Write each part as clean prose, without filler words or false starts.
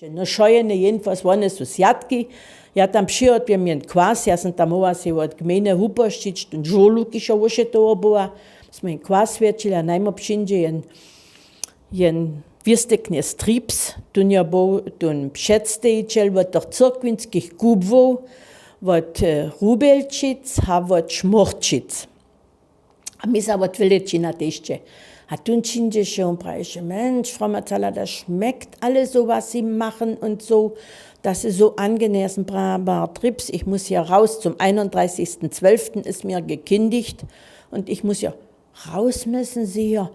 No šojene jedenfalls one su sjatki, ja tam przyjod bi mjen kwas, ja sam tam ova se od gmene Hupoščić, ten žoluk išo uše to obuva, smo jen kwas večili, a najmo přinđe jen virsteknje strips, tun ja bo tun předstejčel od těch cirkvinských kubvov, od Rubelčic a od Šmorčic. A my sa od Velečina tešte. A tun činže schon preische, Mensch, Frau Mazzala, das schmeckt alles so, was Sie machen und so. Das ist so angenehm, braver Trips. Ich muss ja raus, zum 31.12. ist mir gekündigt. Und ich muss ja raus, müssen Sie ja.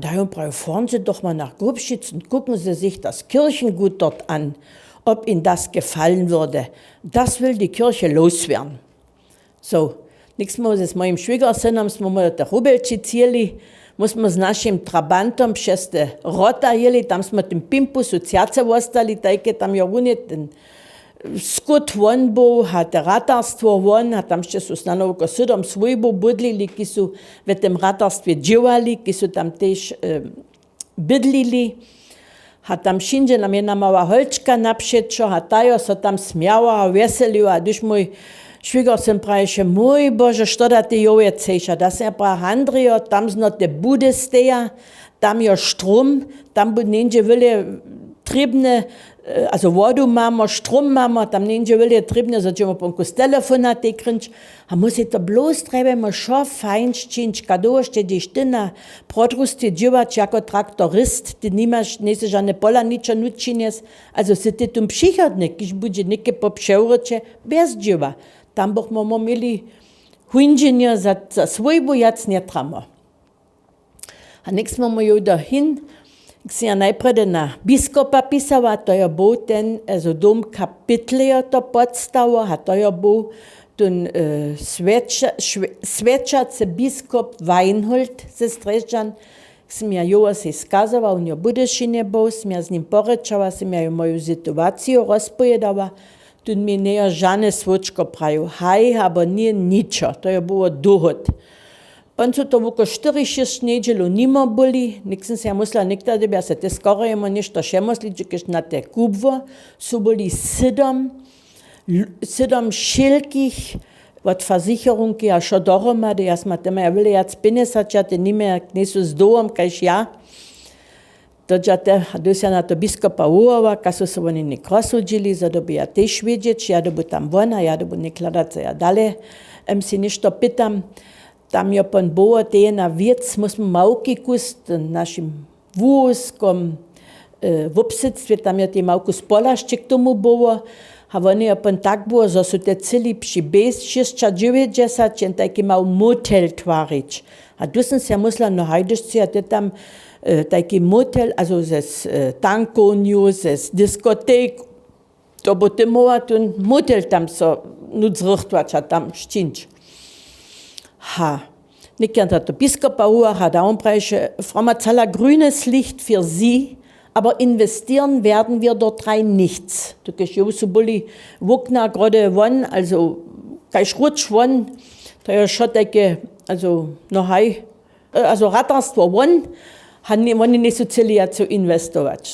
Da fahren Sie doch mal nach Grubschitz und gucken Sie sich das Kirchengut dort an, ob Ihnen das gefallen würde. Das will die Kirche loswerden. So, nichts muss es moim Schwiegersohn, haben wir der Rubelčić jeli, muss man s našim Trabantom přes te Rota jeli, tam smo ten Pimpus u Cjace ostali, tajke tam jo unie ten skut von bo, a te ratarstvo von, a tam še su s nanovko sudom svojbo budlili, ki su v tem ratarstve dživali, ki su tam tež bydlili. A tam všinže nam jedna mała holčka napšečo, a tajo so tam smjała a veselila, a duš môj Schwiegersohn praje, mój Bože, što da ti joje ceša, da se pra handrio, tam zno te bude steja, tam jo strom, tam bud nenže vele tribne, also vodu mamo, strom mamo, tam nenže vele tribne, so ćemo ponkus telefona te krinč, a musi to bloß trebemo šo fajnš činč, kado šte diš ty na prodrusti dživač jako traktorist, ty nimaš, nese žane pola ničo nučines, also si ty tum přichodnik, kiž bude neke popšeuroče, bez dživa. Tam bomo imeli inženir za svojbo, jac ne tramo. A nek smo jo dahin, si ja najprej na biskopa pisala, to je bo ten, also dom kapitlejo to podstavo, a to je bo ten svečace biskop Weinhold ze Strežan, sem ja jo se skazala, on jo budešine bo, sem ja z njim porečala, sem ja jo moju situaciju rozpojedala, tun mi nejo žane svočko praju, haj, abo nije ničo, to je bilo dohod. On su to voko 4-6 nedjelu nimo boli, nik sem se ja musela nikda, da bi ja se te skoro jemo nešto še musliči, kež na te kubvo, su boli 7 šilkih od versicherunki, a šo dohromady, ja smo teme ja vili jac pinesača, te nime knesu s doom, kajž ja. Dođate, a dosja na to biskopa uova, ka su se oni nik rozsudžili, za dobi ja tež vidječ, ja dobu tam vona, ja dobu nik hledat se ja dale, si ništo pitam, tam jo pon bovo te jedna vjec, musimo mauki kust, našim vúskom vopsitstve, tam je te mauku spolaščik tomu bovo, a oni jo pon tak bovo, zo su te cili pši bez 690, čen tajki mau motel tvarič. A du sam se musela no hajdušci, a te tam taki motel, also das Tankonio, das Diskothek, to bo te movat un motel tam so nudzrichtvača tam štinč. Ha, nikern hat der Biskopa Uhr, hat auch preische, Frau Mazzala, grünes Licht für Sie, aber investieren werden wir dort rein nichts. Du gehst jo so bulli wokna gerade won, also kein Schrutsch won, da ja schotteke, also no hei, also ratterst war won, han nicht so zu investować.